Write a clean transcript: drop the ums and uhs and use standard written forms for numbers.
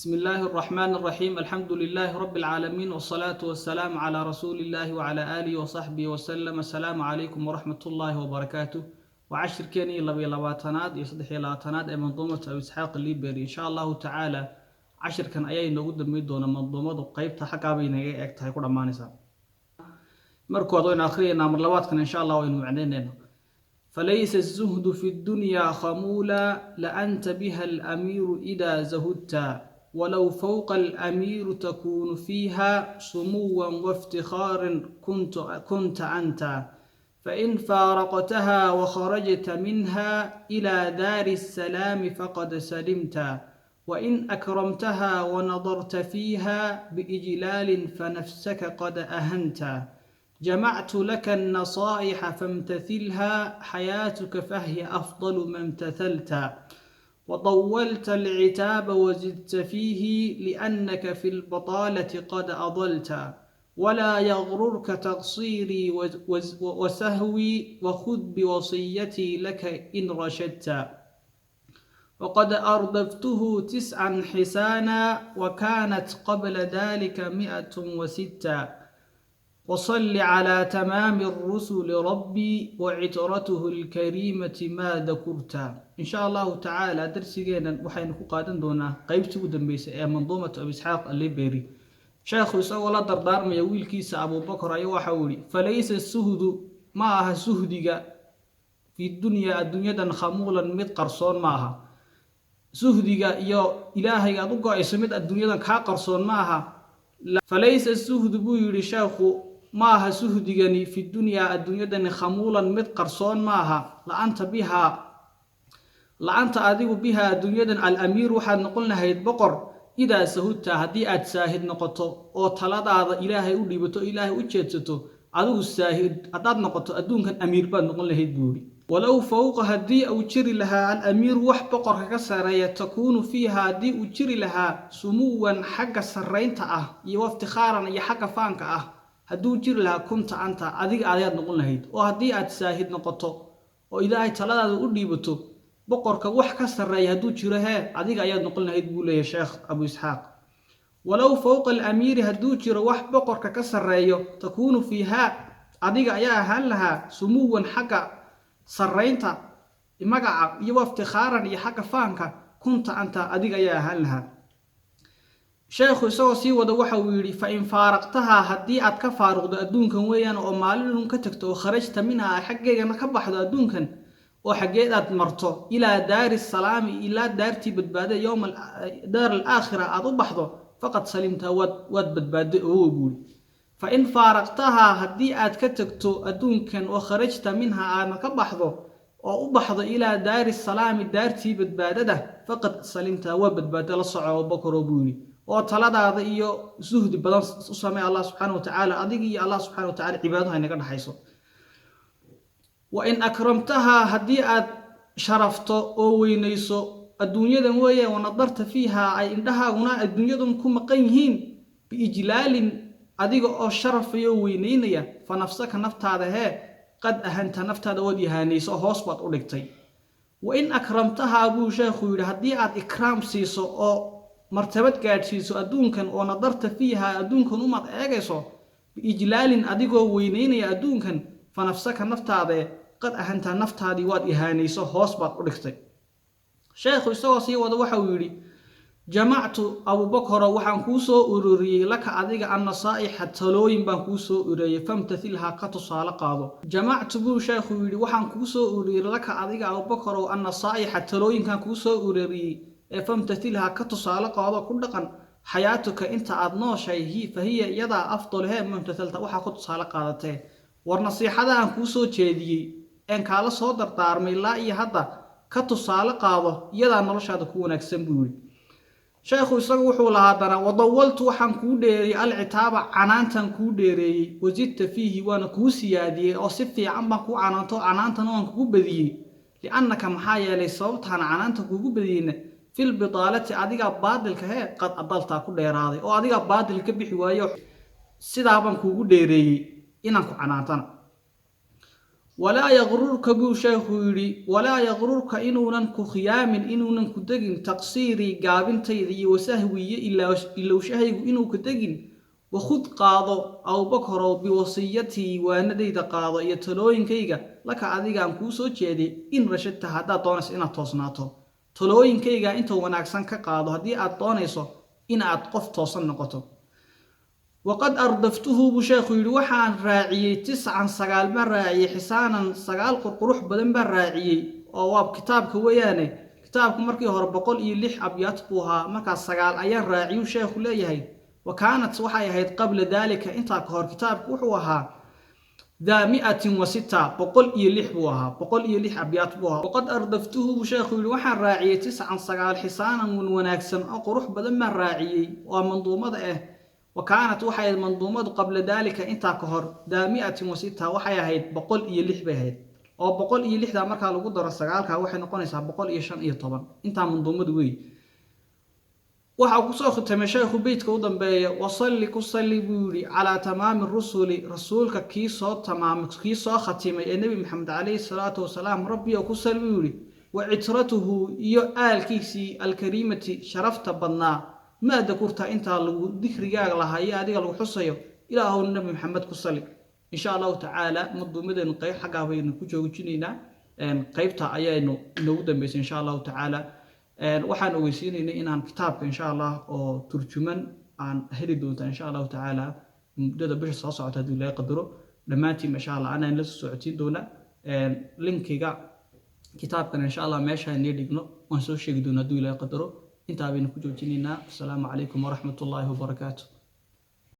بسم الله الرحمن الرحيم الحمد لله رب العالمين والصلاة والسلام على رسول الله وعلى آله وصحبه وسلم. السلام عليكم ورحمة الله وبركاته. وعشر كيني لبي لباتناد يصدح لباتناد منظومة أبي إسحاق الليبري إن شاء الله تعالى. عشر كان أيي نقود ميدون منظومة وقيبتها حقا بين أكتها يكون مانسا مركو أضوين آخرين أمر لباتكن إن شاء الله وين معدين. فليس الزهد في الدنيا خمولا لأنت بها الأمير إذا زهدت، ولو فوق الأمير تكون فيها سموا وافتخار كنت أنت، فإن فارقتها وخرجت منها إلى دار السلام فقد سلمت، وإن أكرمتها ونظرت فيها بإجلال فنفسك قد أهنت. جمعت لك النصائح فامتثلها حياتك فهي أفضل ما امتثلت، وطولت العتاب وزدت فيه لأنك في البطالة قد أضلت، ولا يغررك تقصيري وسهوي وخذ بوصيتي لك إن رشدت. وقد أردفته 9 حسانا وكانت قبل ذلك 106، وصل على تمام الرسل ربي وعترته الكريمة ما ذكرت. إن شاء الله تعالى درسينا وحين قادن دونا قيبت ودنبيس منظومة أبي إسحاق الليبري. شيخ يسوى لا دردار ما يويل كيس أبو بكر أيوة حولي. فليس السهد معها سهدك في الدنيا دن خمولا مد قرصون معها سهدك يا إلهي أدوك اسمد الدنيا دن كا قرصون معها. فليس السهد بويري شيخ maaha suhdigani fi dunyaa adduunyadani khamuulan mid qarsoon maaha la-anta adigu bihaa adduunyadan al-amiir waxaad noqon lahayd boqor idaa sahudta haddii aad saahid noqoto oo taladaada ilaahay u dhiibato ilaahay u jeedsato adigu saahid haddaad noqoto adduunkan amiir baad noqon lahayd buuri. walow fawqa haddii uu jiri lahaa al-amiir wax boqorka ka sareeya takuunu fiiha haddii uu jiri lahaa sumuwan xagga sarraynta ah iyo waftikhaaran iyo xagga faanka ah hadduu jiri lahaa kunta anta adiga ayaad noqon lahayd. oo haddii aad saahid noqoto oo ilaahay taladaada u dhiibato boqorka wax ka sarreeya hadduu jiro adiga ayaad noqon lahayd buu leeyahay sheekh abu isxaaq. walow fawqa al-amiiri hadduu jiro wax boqorka ka sarreeyo takuunu fiiha adiga ayaa ahaan lahaa sumuwan xagga sarraynta magaca iyo waftikhaaran iyo xagga faanka kunta anta adiga ayaa ahaan lahaa. sheekhu isagoo sii wada waxa uu yidhi fa in faaraqtaha haddii aad ka faaruqdo adduunkan weeyaan oo maalin ka tagto oo kharajta minha xaggeegana ka baxdo adduunkan oo xaggeed aad marto ilaa daari salaami ilaa daartii badbaada yowma daar al-aakhira aad u baxdo faqad salimta waad badbaaday oo buuri. fa in faaraqtaha haddii aad ka tagto adduunkan oo kharajta minha aadna ka baxdo oo u baxdo ilaa daari salaami daartii badbaadada faqad salimta waa badbaado la soco oo boqoroo buuri. oo taladaada iyo suhdi badan u sameey Allah subhanahu wa ta'ala adiga iyo Allah subhanahu wa ta'ala cibaadaha inaga dhaxayso. wa in akramtaha haddii aad sharafto oo weynayso adduunyadan weeye oo nadarta fiiha ay indhahaaguna adduunyadan ku maqan yihiin biijlaalin adiga oo sharafayo weynaynaya fa nafsaka naftaada qad ahanta naftaada wad yahanayso hoos baad u dhigtay. wa in akramtaha buu sheekhu yiri haddii aad ikraam siiso oo martabad gaadhsiiso adduunkan oo nadarta fiiha adduunkan umad eegayso biijlaalin adigoo weynaynaya adduunkan fa nafsaka naftaada qad ahanta naftaadii waad ihaanayso hoos baad u dhigtay. sheekhu isagoo sii wada waxa uu yidhi jamactu abubakaro waxaan kuu soo ururiyey laka adiga annasaa'ixa talooyin baan kuu soo ururiyey famtathilha ka tusaale qaado. jamactu buu sheekhu yidhi waxaan kuu soo ururiyey laka adiga abubakaro annasaa'ixa talooyinkan kuu soo ururiyey famtathilha ka tusaale qaado ku dhaqan xayaatuka inta aad nooshay fahiya iyadaa afdal mamtathalta waxaa ku tusaale qaadatee. war nasiixada aan kuu soo jeediyey een kaala soo dardaarmay laa iyo hadda ka tusaale qaado iyadaa noloshaada ku wanaagsan buu yidhi. sheekhu isagu wuxuu lahaa dana wadawaltu waxaan kuu dheereeyey alcitaaba canaantan kuu dheereeyey wazidta fiihi waana kuu siyaadiyey oo si fiican baan kuu canaanto canaantan waan kugu badiyey liannaka maxaa yeelay sababtaan canaanta kugu badiyeyna في البطالة أديك بادل كه قد أضلت أكو ديراضي أو أديك بادل كبيح وايو سدابن كوجو ديري إنك عناتنا. walaa yaqrurka buu sheekhu yidhi walaa yaqrurka inuunan ku khiyaamin inuunan ku degin taqsiirii gaabintayda iyo wasahwiye ilowshahaygu inuu ku degin wakhud qaado abubakarow biwasiyatii waanadayda qaado iyo talooyinkayga laka adigaan kuu soo jeeday in rashadta haddaad doonayso inaad toosnaato talooyinkayga inta wanaagsan ka qaado haddii aad doonayso inaad qof toosan noqoto waqad ardaftuhu buu sheekhu yidhi waxaan raaciyey 9 baan raaciyey xisaanan 9 qurqurux badan baan raaciyey oo waa kitaabka weeyaane kitaabku markii hore 106 abyaad buu ahaa markaas 9 ayaan raaciyuu sheekhu leeyahay وكانت waxay ahayd qabla dalika inta ka hor kitaabku wuxuu ahaa ذا 106 106 buu ahaa 106 abyaad buu ahaa waqad ardaftuhu sheekhu yiri waxaan raaciyay 9 xisaanan wanaagsan oo qurux badan ma raaciyay waa manduumada وكانت waxay manduumadu qabla dalika inta ka hor ذا 106 waxay ahayd 106 bay ahayd oo 106 marka lagu daro 9ka waxay noqonaysaa 115 inta manduumadu weey waxa ku soo khitay sheekhu beedka u dambeeya wasalli ku salli buuri ala tamaam rusuli rasuulka kii soo khatimay ee nabi maxamed alayhi salaatu wasalaam rabbi ku salli buuri wa itratuhu iyo aalkiisi alkarimati sharafta badnaa ma dakurta inta lagu dikrigaaga lahaay adiga lagu xusayo ilaahu nabi maxamed ku salli insha Allah ta'ala maduumadeenu qayb xaga baynu ku joojinayna qaybta ayaynu inoo dambeysay insha Allah ta'ala waxaan ogeysiinaynaa inaan kitaabka insha Allah oo turjuman aan heli doonto insha Allah ta'ala mudada bisha soo socota hadii la qadaro dhamaantii insha Allah ana la socotiin doona linkiga kitaabkan insha Allah meesha aan dhigno waan soo sheegi doonaa hadii la qadaro inta baynu ku joojinaynaa assalamu alaykum wa rahmatullahi wa barakatuh